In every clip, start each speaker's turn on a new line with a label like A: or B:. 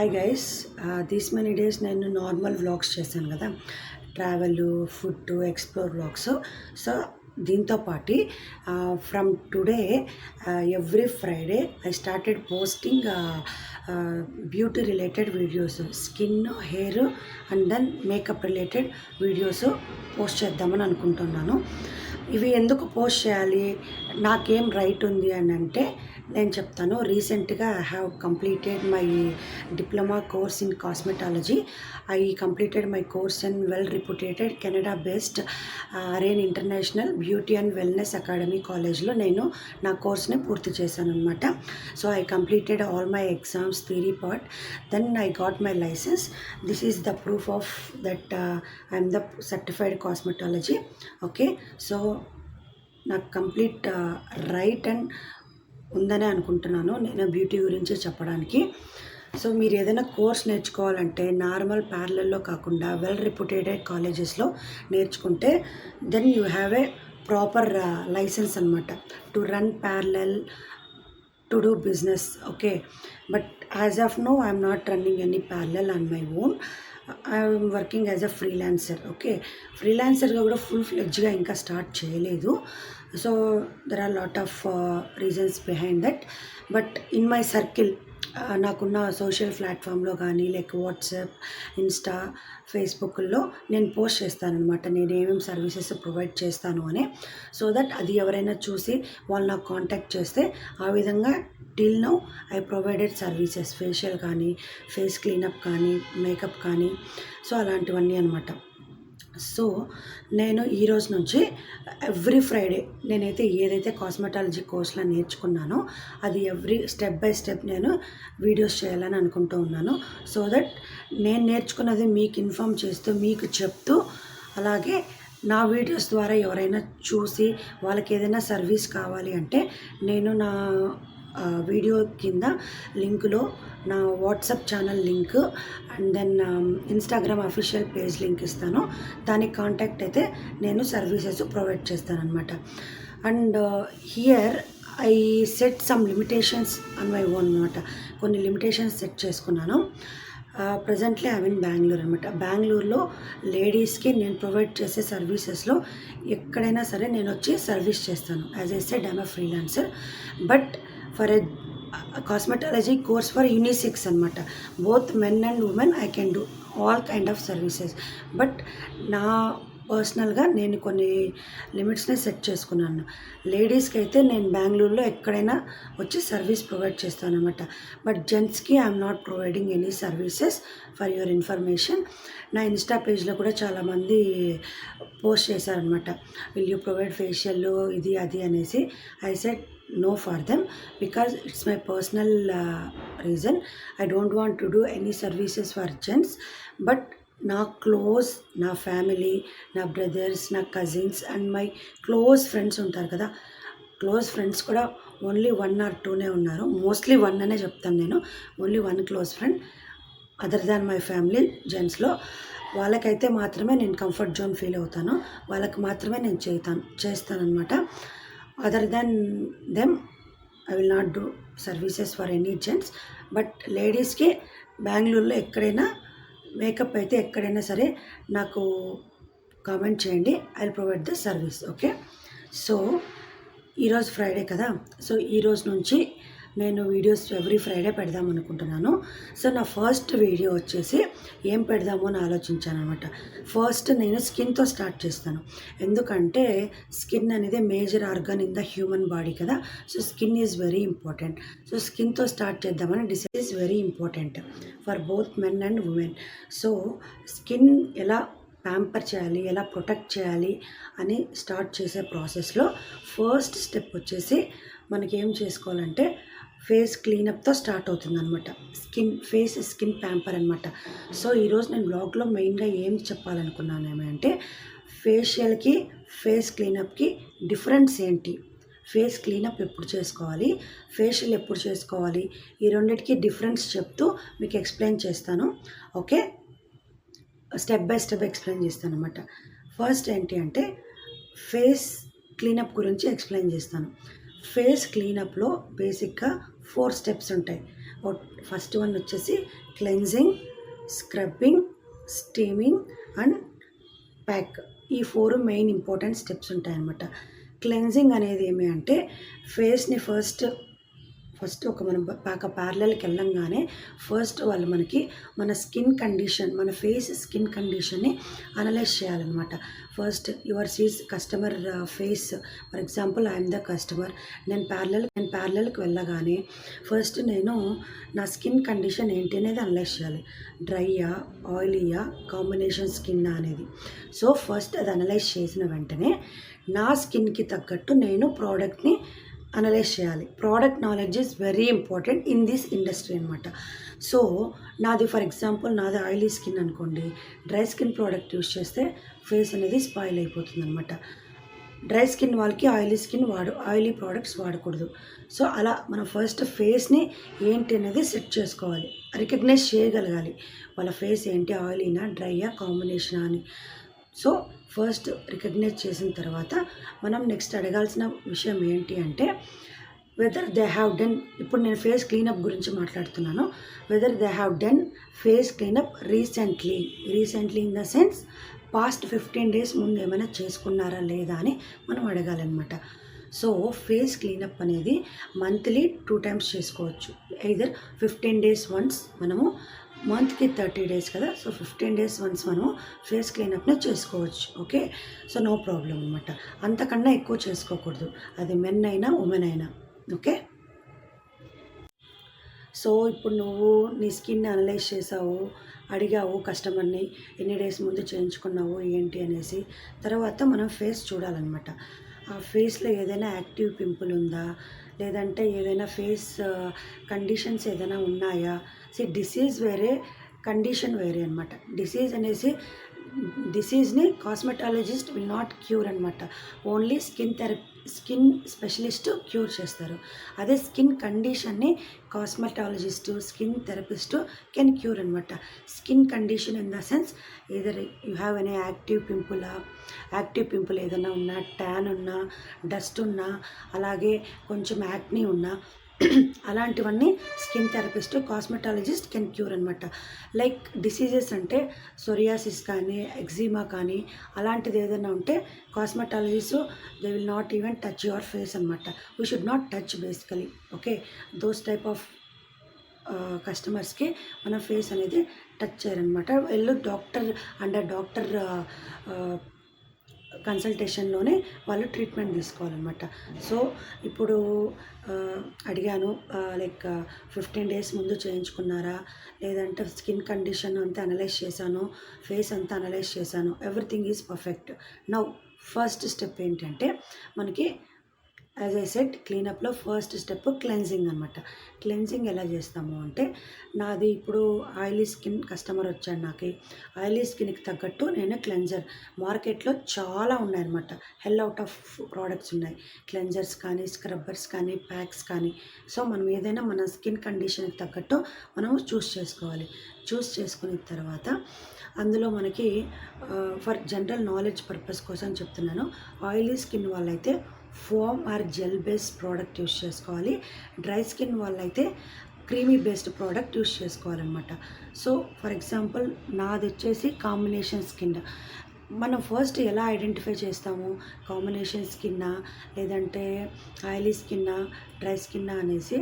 A: Hi guys, these many days నేను normal vlogs చేశాను కదా, travel, food, explore vlogs. So దీంతో పాటు from today every Friday I started posting beauty related videos, skin, hair and then makeup related videos post చేద్దామని అనుకుంటున్నాను. ఇవి ఎందుకు post చేయాలి, నాకేం రైట్ ఉంది అని అంటే నేను చెప్తాను. రీసెంట్గా I have completed my diploma course in cosmetology. I completed my course in well reputed Canada based Aren international beauty and wellness academy కాలేజ్లో నేను నా కోర్స్ని పూర్తి చేశాను అనమాట. So I completed all my exams, theory part, then I got my licence. This is the proof of that I'm the certified cosmetology. Okay, so నాకు complete right and ఉందనే అనుకుంటున్నాను నేను బ్యూటీ గురించి చెప్పడానికి. సో మీరు ఏదైనా కోర్స్ నేర్చుకోవాలంటే normal ప్యారలల్లో కాకుండా వెల్ రిప్యూటెడ్ కాలేజెస్లో నేర్చుకుంటే then you have a proper licence అనమాట to run parallel, to do business. Okay, but as of now I'm not running any parallel on my own. I'm working as a freelancer. Okay, ఫ్రీలాన్సర్గా కూడా full ఫ్లెడ్జ్గా ఇంకా start చేయలేదు. So there are lot of reasons behind that. But in my circle, నాకున్న social ప్లాట్ఫామ్లో కానీ like WhatsApp, Insta, ఫేస్బుక్లో నేను పోస్ట్ చేస్తాను అనమాట, నేను ఏమేమి సర్వీసెస్ ప్రొవైడ్ చేస్తాను అని. సో దట్ అది ఎవరైనా చూసి వాళ్ళు నాకు కాంటాక్ట్ చేస్తే ఆ విధంగా till now I provided services, facial కానీ, ఫేస్ క్లీనప్ కానీ, మేకప్ కానీ, సో అలాంటివన్నీ అనమాట. సో నేను ఈరోజు నుంచి ఎవ్రీ ఫ్రైడే నేనైతే ఏదైతే కాస్మెటాలజీ కోర్స్లో నేర్చుకున్నానో అది ఎవ్రీ స్టెప్ బై స్టెప్ నేను వీడియోస్ చేయాలని అనుకుంటూ ఉన్నాను. సో దట్ నేను నేర్చుకున్నది మీకు ఇన్ఫామ్ చేస్తూ, మీకు చెప్తూ, అలాగే నా వీడియోస్ ద్వారా ఎవరైనా చూసి వాళ్ళకి ఏదైనా సర్వీస్ కావాలి అంటే నేను నా వీడియో కింద లింకులో నా WhatsApp channel link and then Instagram official page link ఇస్తాను. దానికి కాంటాక్ట్ అయితే నేను సర్వీసెస్ ప్రొవైడ్ చేస్తానన్నమాట. And here I set some limitations on my own అనమాట. కొన్ని లిమిటేషన్స్ సెట్ చేసుకున్నాను. ప్రజెంట్లీ ఐ మీన్ బెంగళూరు అనమాట. బెంగళూరులో లేడీస్కి నేను ప్రొవైడ్ చేసే సర్వీసెస్లో ఎక్కడైనా సరే నేను వచ్చి సర్వీస్ చేస్తాను. As I said, I'm a freelancer, but for a cosmetology course for unisex అనమాట. Both men and women I can do all kind of services. But నా పర్సనల్గా నేను కొన్ని లిమిట్స్ని సెట్ చేసుకున్నాను. లేడీస్కి అయితే నేను బెంగళూరులో ఎక్కడైనా వచ్చి సర్వీస్ ప్రొవైడ్ చేస్తాను అనమాట. బట్ జెంట్స్కి I'm not providing any services for your information. నా ఇన్స్టా పేజ్లో కూడా చాలామంది పోస్ట్ చేశారనమాట, విల్ యూ ప్రొవైడ్ ఫేషియల్ ఇది అది అనేసి. I said no for them because it's my personal reason. I don't want to do any services for gents, but నా close, నా ఫ్యామిలీ, నా బ్రదర్స్, నా cousins and my close friends ఉంటారు కదా, close friends కూడా ఓన్లీ 1 or 2 ఉన్నారు. Mostly 1 అనే చెప్తాను నేను. Only 1 close friend other than my family జెంట్స్లో. వాళ్ళకైతే మాత్రమే నేను కంఫర్ట్ జోన్ ఫీల్ అవుతాను, వాళ్ళకి మాత్రమే నేను చేస్తానన్నమాట. Other than them I will not do services for any gents. But లేడీస్కి బెంగళూరులో ఎక్కడైనా మేకప్ అయితే ఎక్కడైనా సరే నాకు కామెంట్ చేయండి, I will provide the service. Okay, so ఈరోజు ఫ్రైడే కదా, సో ఈరోజు నుంచి నేను వీడియోస్ ఎవ్రీ ఫ్రైడే పెడదాం అనుకుంటున్నాను. సో నా ఫస్ట్ వీడియో వచ్చేసి ఏం పెడదామో అని ఆలోచించాను అనమాట. ఫస్ట్ నేను స్కిన్తో స్టార్ట్ చేస్తాను, ఎందుకంటే స్కిన్ అనేది major organ in the human body కదా. So skin is very important. So స్కిన్తో స్టార్ట్ చేద్దామని decide. Is very important for both men and women. So skin ఎలా ప్యాంపర్ చేయాలి, ఎలా ప్రొటెక్ట్ చేయాలి అని స్టార్ట్ చేసే ప్రాసెస్లో ఫస్ట్ స్టెప్ వచ్చేసి మనకి ఏం చేసుకోవాలంటే ఫేస్ క్లీనప్తో స్టార్ట్ అవుతుంది అనమాట. ఫేస్ స్కిన్ ప్యాంపర్ అనమాట. సో ఈరోజు నేను బ్లాగ్లో మెయిన్గా ఏం చెప్పాలనుకున్నాను ఏమంటే, ఫేషియల్కి, ఫేస్ క్లీనప్కి డిఫరెన్స్ ఏంటి, ఫేస్ క్లీనప్ ఎప్పుడు చేసుకోవాలి, ఫేషియల్ ఎప్పుడు చేసుకోవాలి, ఈ రెండింటికి డిఫరెన్స్ చెప్తూ మీకు ఎక్స్ప్లెయిన్ చేస్తాను. Okay, step by step explain చేస్తాను అనమాట. ఫస్ట్ ఏంటి అంటే ఫేస్ క్లీనప్ గురించి ఎక్స్ప్లెయిన్ చేస్తాను. ఫేస్ క్లీనప్లో బేసిక్గా 4 స్టెప్స్ ఉంటాయి. ఫస్ట్ వన్ వచ్చేసి cleansing, scrubbing, steaming and pack. ఈ 4 మెయిన్ ఇంపార్టెంట్ స్టెప్స్ ఉంటాయన్నమాట. క్లెన్జింగ్ అనేది ఏమి అంటే ఫేస్ని ఫస్ట్ మనం ప్యారలల్కి వెళ్ళంగానే ఫస్ట్ వాళ్ళు మనకి మన స్కిన్ కండిషన్, మన ఫేస్ స్కిన్ కండిషన్ని అనలైజ్ చేయాలన్నమాట. First your sees customer face, for example I'm the customer, నేను ప్యారలల్కి వెళ్ళగానే ఫస్ట్ నేను నా స్కిన్ కండిషన్ ఏంటి అనేది అనలైజ్ చేయాలి. డ్రైయా, ఆయిలీయా, కాంబినేషన్ స్కిన్ అనేది. సో ఫస్ట్ అది అనలైజ్ చేసిన వెంటనే నా స్కిన్కి తగ్గట్టు నేను ప్రోడక్ట్ని అనలైజ్ చేయాలి. Product knowledge is very important in this industry అనమాట. సో నాది ఫర్ ఎగ్జాంపుల్ నాది ఆయిలీ స్కిన్ అనుకోండి, డ్రై స్కిన్ ప్రోడక్ట్ యూస్ చేస్తే ఫేస్ అనేది స్పాయిల్ అయిపోతుంది అనమాట. డ్రై స్కిన్ వాళ్ళకి ఆయిలీ ప్రోడక్ట్స్ వాడకూడదు. సో అలా మనం ఫస్ట్ ఫేస్ని ఏంటి అనేది సెట్ చేసుకోవాలి, రికగ్నైజ్ చేయగలగాలి వాళ్ళ ఫేస్ ఏంటి, ఆయిలీనా, డ్రైయా, కాంబినేషనా అని. సో ఫస్ట్ రికగ్నైజ్ చేసిన తర్వాత మనం నెక్స్ట్ అడగాల్సిన విషయం ఏంటి అంటే వెదర్ దే హ్యావ్ డన్, ఇప్పుడు నేను ఫేస్ క్లీనప్ గురించి మాట్లాడుతున్నాను, whether they have done face cleanup recently in the sense past 15 days ముందు ఏమైనా చేసుకున్నారా లేదా అని మనం అడగాలన్నమాట. సో ఫేస్ క్లీనప్ అనేది మంత్లీ 2 times చేసుకోవచ్చు. either 15 days once, మనము మంత్కి 30 days కదా, సో 15 days once మనము ఫేస్ క్లీనప్ని చేసుకోవచ్చు. ఓకే, సో నో ప్రాబ్లం అనమాట. అంతకన్నా ఎక్కువ చేసుకోకూడదు, అది మెన్ అయినా ఉమెన్ అయినా. ఓకే, సో ఇప్పుడు నువ్వు నీ స్కిన్ అనలైజ్ చేసావు, అడిగావు కస్టమర్ని ఎన్ని డేస్ ముందు చేయించుకున్నావు ఏంటి అనేసి. తర్వాత మనం ఫేస్ చూడాలన్నమాట. ఆ ఫేస్లో ఏదైనా యాక్టివ్ పింపుల్ ఉందా, లేదంటే ఏదైనా ఫేస్ కండిషన్స్ ఏదైనా ఉన్నాయా. డిసీజ్ వేరే, కండిషన్ వేరే అనమాట. డిసీజ్ని కాస్మెటాలజిస్ట్ విల్ నాట్ క్యూర్ అనమాట. ఓన్లీ స్కిన్ స్పెషలిస్ట్ క్యూర్ చేస్తారు. అదే స్కిన్ కండిషన్ని cosmetologist, skin therapist can cure అనమాట. Skin condition in the sense either you have any active pimple ఏదైనా ఉన్నా, ట్యాన్ ఉన్నా, డస్ట్ ఉన్నా, అలాగే కొంచెం యాక్నీ ఉన్నా, అలాంటివన్నీ skin therapist, cosmetologist can cure అనమాట. లైక్ డిసీజెస్ అంటే సోరియాసిస్ కానీ, ఎగ్జిమా కానీ, అలాంటిది ఏదైనా ఉంటే cosmetologist they will not even touch your face అనమాట. We should not touch basically. Okay, those type of కస్టమర్స్కి మన ఫేస్ అనేది టచ్ చేయరనమాట. వీళ్ళు డాక్టర్ కన్సల్టేషన్లోనే వాళ్ళు ట్రీట్మెంట్ తీసుకోవాలన్నమాట. సో ఇప్పుడు అడిగాను లైక్ 15 days ముందు చేయించుకున్నారా, లేదంటే స్కిన్ కండిషన్ అంతా అనలైజ్ చేశాను, ఫేస్ అంతా అనలైజ్ చేశాను, everything is perfect. Now first step ఏంటంటే మనకి యాజ్ ఐ సెడ్ క్లీనప్లో ఫస్ట్ స్టెప్ క్లెన్జింగ్ అనమాట. క్లెన్జింగ్ ఎలా చేస్తాము అంటే, నాది ఇప్పుడు ఆయిలీ స్కిన్ కస్టమర్ వచ్చాడు, నాకు ఆయిలీ స్కిన్కి తగ్గట్టు నేను క్లెన్జర్ మార్కెట్లో చాలా ఉన్నాయన్నమాట. హెల్ అవుట్ ఆఫ్ ప్రోడక్ట్స్ ఉన్నాయి, క్లెన్జర్స్ కానీ, స్క్రబ్బర్స్ కానీ, ప్యాక్స్ కానీ. సో మనం ఏదైనా మన స్కిన్ కండిషన్కి తగ్గట్టు మనము చూస్ చేసుకోవాలి. చూస్ చేసుకున్న తర్వాత అందులో మనకి ఫర్ జనరల్ నాలెడ్జ్ పర్పస్ కోసం చెప్తున్నాను, ఆయిలీ స్కిన్ వాళ్ళైతే foam or gel based product use చేసుకోవాలి. డ్రై స్కిన్ వాళ్ళైతే క్రీమీ బేస్డ్ ప్రోడక్ట్ యూస్ చేసుకోవాలన్నమాట. సో ఫర్ ఎగ్జాంపుల్ నాది వచ్చేసి కాంబినేషన్ స్కిన్. మనం ఫస్ట్ ఎలా ఐడెంటిఫై చేస్తాము, కాంబినేషన్ స్కిన్నా లేదంటే ఆయిలీ స్కిన్నా, డ్రై స్కిన్నా అనేసి.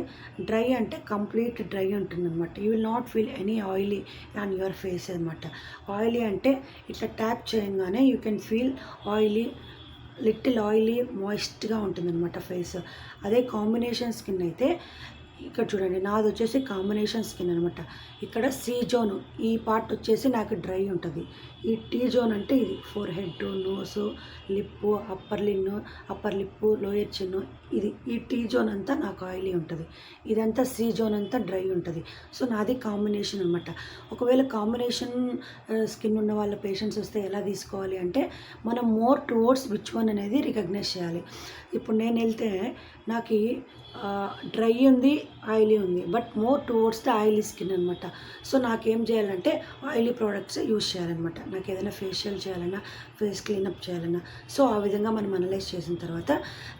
A: డ్రై అంటే కంప్లీట్ డ్రై ఉంటుందన్నమాట. You will not feel any oily on your face అనమాట. ఆయిలీ అంటే ఇట్లా ట్యాప్ చేయగానే you can feel oily, little oily, మాయిస్ట్గా ఉంటుందన్నమాట ఫేస్. అదే కాంబినేషన్ స్కిన్ అయితే ఇక్కడ చూడండి, నాది వచ్చేసి కాంబినేషన్ స్కిన్ అనమాట. ఇక్కడ సి జోన్ ఈ పార్ట్ వచ్చేసి నాకు డ్రై ఉంటుంది. ఈ టీ జోన్ అంటే ఇది four head, nose, lip, upper lip, lower Chinnu, ఇది ఈ టీ జోన్ అంతా నాకు ఆయిలీ ఉంటుంది. ఇదంతా సి జోన్ అంతా డ్రై ఉంటుంది. సో నాది కాంబినేషన్ అనమాట. ఒకవేళ కాంబినేషన్ స్కిన్ ఉన్న వాళ్ళ పేషెంట్స్ వస్తే ఎలా తీసుకోవాలి అంటే, మనం మోర్ టువర్డ్స్ విచ్ వన్ అనేది రికగ్నైజ్ చేయాలి. ఇప్పుడు నేను వెళ్తే నాకు డ్రై ఉంది, ఆయిలీ ఉంది, but more towards the oily skin అనమాట. సో నాకేం చేయాలంటే ఆయిలీ ప్రోడక్ట్స్ యూస్ చేయాలన్నమాట. నాకు ఏదైనా ఫేషియల్ చేయాలన్నా, ఫేస్ క్లీనప్ చేయాలన్నా, సో ఆ విధంగా మనం అనలైజ్ చేసిన తర్వాత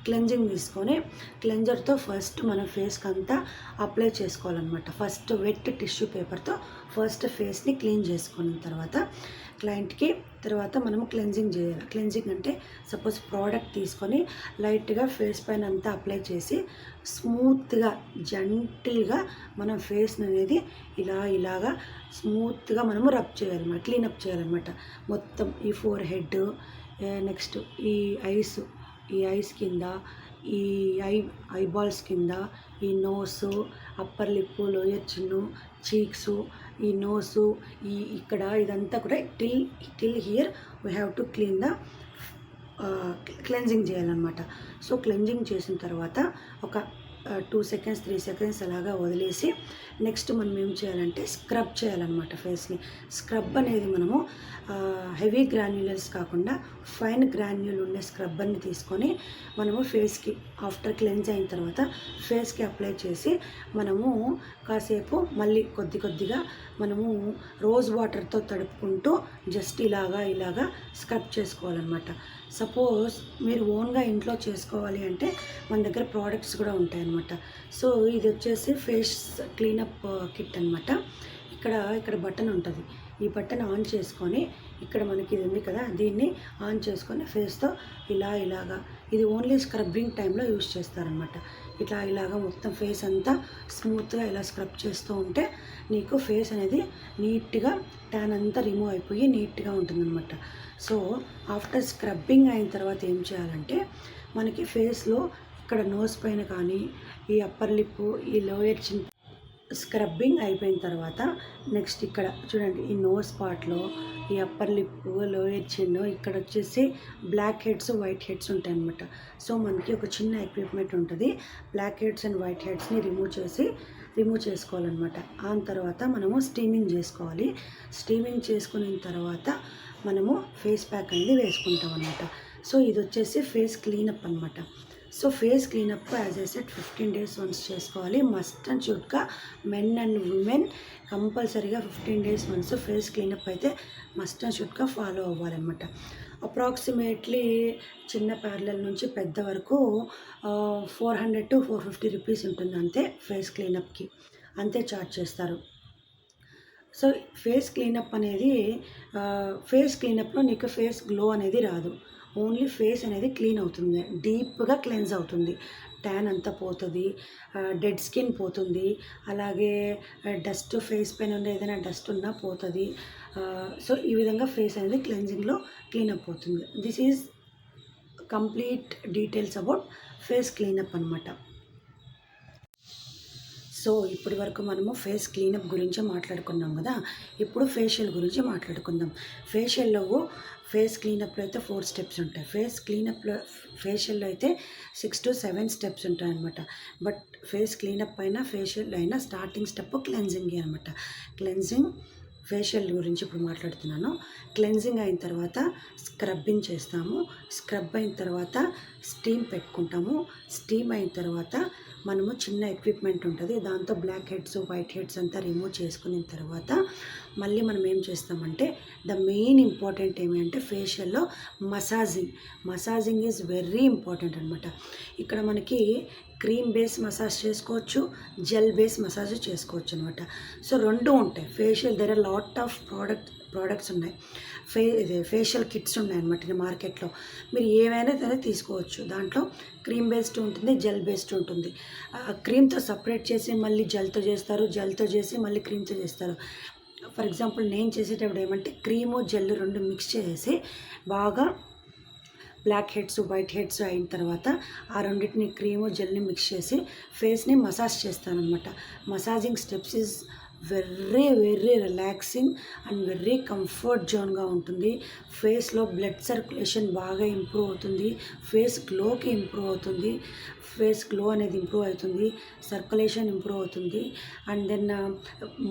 A: క్లెన్జింగ్ తీసుకొని క్లెన్జర్తో ఫస్ట్ మనం ఫేస్కి అంతా అప్లై చేసుకోవాలన్నమాట. ఫస్ట్ వెట్ టిష్యూ పేపర్తో ఫస్ట్ ఫేస్ని క్లీన్ చేసుకున్న తర్వాత క్లయింట్కి తర్వాత మనము క్లెన్జింగ్ చేయాలి. క్లెన్జింగ్ అంటే సపోజ్ ప్రోడక్ట్ తీసుకొని లైట్గా ఫేస్ పైన అంతా అప్లై చేసి స్మూత్గా జెంటిల్గా మనం ఫేస్ అనేది ఇలాగా స్మూత్గా మనము రబ్ చేయాలన్నమాట, క్లీనప్ చేయాలన్నమాట. మొత్తం ఈ ఫోర్ హెడ్, నెక్స్ట్ ఈ ఐస్ కింద, ఈ ఐబాల్స్ కింద, ఈ nose, upper lip, lower chin, cheeks, ఈ నోసు, ఇక్కడ ఇదంతా కూడా till here we have to clean the cleansing చేయాలన్నమాట. సో క్లెన్జింగ్ చేసిన తర్వాత ఒక 2 seconds 3 seconds అలాగా వదిలేసి నెక్స్ట్ మనం ఏం చేయాలంటే స్క్రబ్ చేయాలన్నమాట ఫేస్ని. స్క్రబ్ అనేది మనము హెవీ గ్రాన్యులర్స్ కాకుండా ఫైన్ గ్రాన్యుల్ ఉండే స్క్రబ్బర్ని తీసుకొని మనము ఫేస్కి ఆఫ్టర్ క్లెన్స్ అయిన తర్వాత ఫేస్కి అప్లై చేసి మనము కాసేపు మళ్ళీ కొద్దిగా మనము రోజ్ వాటర్తో తడుపుకుంటూ జస్ట్ ఇలాగా స్క్రబ్ చేసుకోవాలన్నమాట. సపోజ్ మీరు ఓన్గా ఇంట్లో చేసుకోవాలి అంటే మన దగ్గర ప్రోడక్ట్స్ కూడా ఉంటాయన్నమాట. సో ఇది వచ్చేసి ఫేస్ క్లీనప్ కిట్ అనమాట. ఇక్కడ బటన్ ఉంటుంది. ఈ బటన్ ఆన్ చేసుకొని ఇక్కడ మనకి ఇది ఉంది కదా, దీన్ని ఆన్ చేసుకొని ఫేస్తో ఇలాగా ఇది ఓన్లీ స్క్రబ్బింగ్ టైంలో యూస్ చేస్తారనమాట. ఇలాగా మొత్తం ఫేస్ అంతా స్మూత్గా ఇలా స్క్రబ్ చేస్తూ ఉంటే నీకు ఫేస్ అనేది నీట్గా ట్యాన్ అంతా రిమూవ్ అయిపోయి నీట్గా ఉంటుందన్నమాట. సో ఆఫ్టర్ స్క్రబ్బింగ్ అయిన తర్వాత ఏం చేయాలంటే మనకి ఫేస్లో ఇక్కడ నోస్ పైన కానీ, ఈ అప్పర్ లిప్పు, ఈ లోయర్ చిన్ స్క్రబ్బింగ్ అయిపోయిన తర్వాత నెక్స్ట్ ఇక్కడ చూడండి, ఈ నోస్ పార్ట్లో, ఈ అప్పర్ లిప్పు, లోయర్ చిన్, ఇక్కడ వచ్చేసి బ్లాక్ హెడ్స్, వైట్ హెడ్స్ ఉంటాయి అన్నమాట. సో మనకి ఒక చిన్న ఎక్విప్మెంట్ ఉంటుంది. బ్లాక్ హెడ్స్ అండ్ వైట్ హెడ్స్ని రిమూవ్ చేసుకోవాలన్నమాట. ఆ తర్వాత మనము స్టీమింగ్ చేసుకోవాలి. స్టీమింగ్ చేసుకున్న తర్వాత మనము ఫేస్ ప్యాక్ అనేది వేసుకుంటాం అన్నమాట. సో ఇది వచ్చేసి ఫేస్ క్లీనప్ అనమాట. సో face cleanup as I set 15 days once చేసుకోవాలి. మస్ట్ అండ్ షుడ్గా మెన్ అండ్ ఉమెన్ కంపల్సరీగా 15 days వన్స్ ఫేస్ క్లీనప్ అయితే మస్ట్ అండ్ షుడ్గా ఫాలో అవ్వాలన్నమాట. అప్రాక్సిమేట్లీ చిన్న ప్యారలల్ నుంచి పెద్ద వరకు 400 to 450 రూపీస్ ఉంటుంది అంతే. ఫేస్ క్లీనప్కి అంతే ఛార్జ్ చేస్తారు. సో ఫేస్ క్లీనప్ అనేది ఫేస్ క్లీనప్లో నీకు ఫేస్ గ్లో అనేది రాదు. ఓన్లీ ఫేస్ అనేది క్లీన్ అవుతుంది, డీప్గా క్లెన్స్ అవుతుంది. ట్యాన్ అంతా పోతుంది, డెడ్ స్కిన్ పోతుంది, అలాగే డస్ట్ ఫేస్ పైన ఉండే ఏదైనా డస్ట్ ఉన్నా పోతుంది. సో ఈ విధంగా ఫేస్ అనేది క్లెన్జింగ్లో క్లీనప్ అవుతుంది. This is complete details about face cleanup అనమాట. సో ఇప్పటి వరకు మనము ఫేస్ క్లీనప్ గురించి మాట్లాడుకున్నాం కదా, ఇప్పుడు ఫేషియల్ గురించి మాట్లాడుకుందాం. ఫేస్ క్లీనప్లో అయితే 4 steps ఉంటాయి. ఫేషియల్లో అయితే 6 to 7 steps ఉంటాయి అనమాట. బట్ ఫేస్ క్లీనప్ అయినా ఫేషియల్ అయినా స్టార్టింగ్ స్టెప్ క్లెన్జింగ్ అనమాట. ఫేషియల్ గురించి ఇప్పుడు మాట్లాడుతున్నాను. క్లెన్జింగ్ అయిన తర్వాత స్క్రబ్బింగ్ చేస్తాము. స్క్రబ్ అయిన తర్వాత స్టీమ్ పెట్టుకుంటాము. స్టీమ్ అయిన తర్వాత మనము చిన్న ఎక్విప్మెంట్ ఉంటుంది, దాంతో బ్లాక్ హెడ్స్, వైట్ హెడ్స్ అంతా రిమూవ్ చేసుకున్న తర్వాత మళ్ళీ మనం ఏం చేస్తామంటే ద మెయిన్ ఇంపార్టెంట్ ఏమంటే ఫేషియల్లో మసాజింగ్ ఈజ్ వెరీ ఇంపార్టెంట్ అనమాట. ఇక్కడ మనకి క్రీమ్ బేస్ మసాజ్ చేసుకోవచ్చు, జెల్ బేస్ మసాజ్ చేసుకోవచ్చు అనమాట. సో 2 ఉంటాయి. ఫేషియల్ దగ్గర లాట్ ఆఫ్ ప్రోడక్ట్స్ ఉన్నాయి. ఫేషియల్ కిట్స్ ఉన్నాయన్నమాట మార్కెట్లో. మీరు ఏమైనా సరే తీసుకోవచ్చు. దాంట్లో క్రీమ్ బేస్డ్ ఉంటుంది, జెల్ బేస్డ్ ఉంటుంది. క్రీమ్తో సపరేట్ చేసి మళ్ళీ జెల్తో చేస్తారు, జెల్తో చేసి మళ్ళీ క్రీమ్తో చేస్తారు. ఫర్ ఎగ్జాంపుల్ నేను చేసేటప్పుడు ఏమంటే క్రీము జెల్ 2 మిక్స్ చేసి బాగా బ్లాక్ హెడ్స్, వైట్ హెడ్స్ అయిన తర్వాత ఆ రెండింటిని క్రీము జెల్ని మిక్స్ చేసి ఫేస్ని మసాజ్ చేస్తానన్నమాట. Massaging steps is very relaxing and very comfort జోన్గా ఉంటుంది. ఫేస్లో బ్లడ్ సర్క్యులేషన్ బాగా ఇంప్రూవ్ అవుతుంది, ఫేస్ గ్లోకి ఇంప్రూవ్ అవుతుంది, ఫేస్ గ్లో అనేది ఇంప్రూవ్ అవుతుంది, సర్క్యులేషన్ ఇంప్రూవ్ అవుతుంది. And then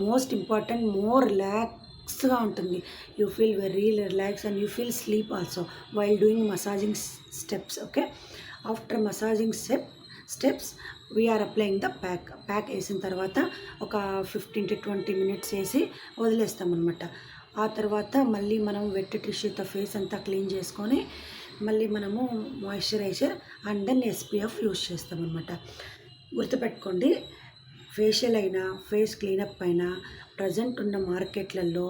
A: most important more రిలాక్స్గా ఉంటుంది. You feel very relax and you feel sleep also while doing massaging steps. Okay, after massaging steps we're applying the pack వేసిన తర్వాత ఒక 15 to 20 minutes వేసి వదిలేస్తామన్నమాట. ఆ తర్వాత మళ్ళీ మనం వెట్ టిష్యూతో ఫేస్ అంతా క్లీన్ చేసుకొని మళ్ళీ మనము moisturiser and then SPF use చేస్తామన్నమాట. గుర్తుపెట్టుకోండి, ఫేషియల్ అయినా ఫేస్ క్లీనప్ అయినా ప్రజెంట్ ఉన్న మార్కెట్లలో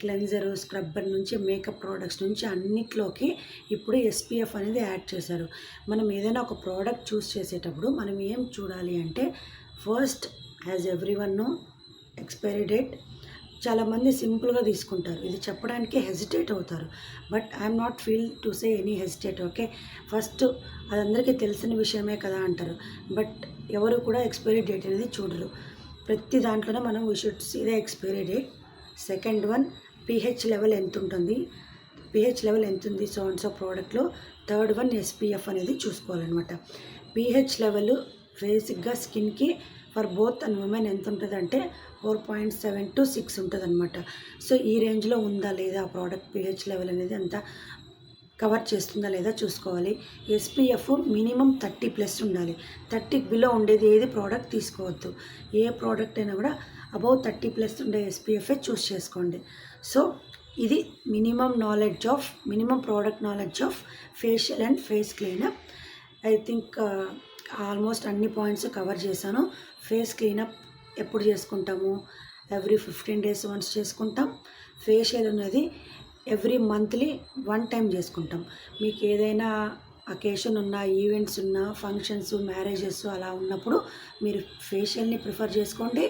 A: క్లెన్జరు, స్క్రబ్బర్ నుంచి మేకప్ ప్రోడక్ట్స్ నుంచి అన్నిట్లోకి ఇప్పుడు SPF అనేది యాడ్ చేశారు. మనం ఏదైనా ఒక ప్రోడక్ట్ చూస్ చేసేటప్పుడు మనం ఏం చూడాలి అంటే first, as everyone know, expiry date. చాలామంది సింపుల్గా తీసుకుంటారు, ఇది చెప్పడానికి హెజిటేట్ అవుతారు. But I'm not feel to say any hesitate. Okay, first అది అందరికీ తెలిసిన విషయమే కదా అంటారు, బట్ ఎవరు కూడా ఎక్స్పైరీ డేట్ అనేది చూడరు. ప్రతి దాంట్లోనే మనం we should see the expiry date. Second one, pH level ఎంత ఉంటుంది, pH లెవెల్ ఎంత ఉంది సో అండ్ సో ప్రోడక్ట్లో. థర్డ్ వన్, SPF అనేది చూసుకోవాలన్నమాట. pH లెవెల్ బేసిక్గా స్కిన్కి ఫర్ బోత్ అండ్ ఉమెన్ ఎంత ఉంటుంది అంటే 4.7 to 6 ఉంటుంది అనమాట. సో ఈ రేంజ్లో ఉందా లేదా ఆ ప్రోడక్ట్ pH లెవెల్ అనేది అంత కవర్ చేస్తుందా లేదా చూసుకోవాలి. SPF మినిమం 30+ ఉండాలి. 30 బిలో ఉండేది ఏది ప్రోడక్ట్ తీసుకోవద్దు. ఏ ప్రోడక్ట్ అయినా కూడా అబౌవ్ 30+ ఉండే SPF చూస్ చేసుకోండి. సో ఇది minimum product knowledge of facial and face cleanup. I think almost అన్ని పాయింట్స్ కవర్ చేశాను. ఫేస్ క్లీనప్ ఎప్పుడు చేసుకుంటాము? ఎవ్రీ 15 days వన్స్ చేసుకుంటాం. ఫేషియల్ అనేది ఎవ్రీ మంత్లీ 1 time చేసుకుంటాం. మీకు ఏదైనా అకేషన్ ఉన్నా, ఈవెంట్స్ ఉన్నా, ఫంక్షన్స్, మ్యారేజెస్ అలా ఉన్నప్పుడు మీరు ఫేషియల్ని ప్రిఫర్ చేసుకోండి.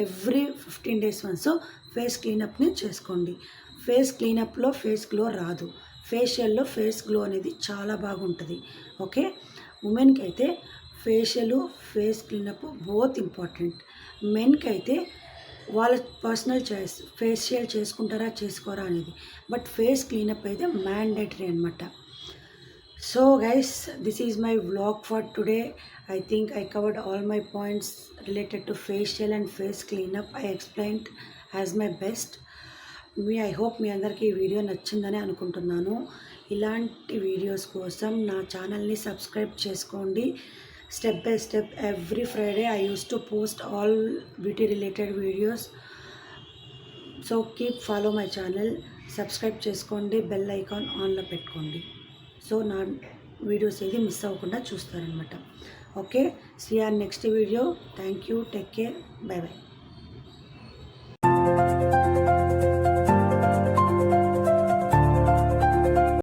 A: ఎవ్రీ 15 days వన్స్ ఫేస్ క్లీనప్ని చేసుకోండి. ఫేస్ క్లీనప్లో ఫేస్ గ్లో రాదు, ఫేషియల్లో ఫేస్ గ్లో అనేది చాలా బాగుంటుంది. ఓకే, ఉమెన్కి అయితే facial, face cleanup both important. మెన్కి అయితే వాళ్ళ పర్సనల్ చాయిస్, ఫేషియల్ చేసుకుంటారా చేసుకోరా అనేది. బట్ ఫేస్ క్లీనప్ అయితే మ్యాండేటరీ అనమాట. So guys, this is my vlog for today. I think I covered all my points related to facial and face cleanup. I explained as my best. I hope మీ అందరికీ ఈ video నచ్చిందని అనుకుంటున్నాను. ఇలాంటి videos కోసం నా ఛానల్ని సబ్స్క్రైబ్ చేసుకోండి. Step by step every Friday I used to post all beauty related videos. So keep follow my channel, subscribe చేసుకోండి, బెల్ ఐకాన్ ఆన్లో పెట్టుకోండి. సో నా వీడియోస్ ఏది మిస్ అవ్వకుండా చూస్తారనమాట. Okay, see our next video. Thank you, take care, bye by.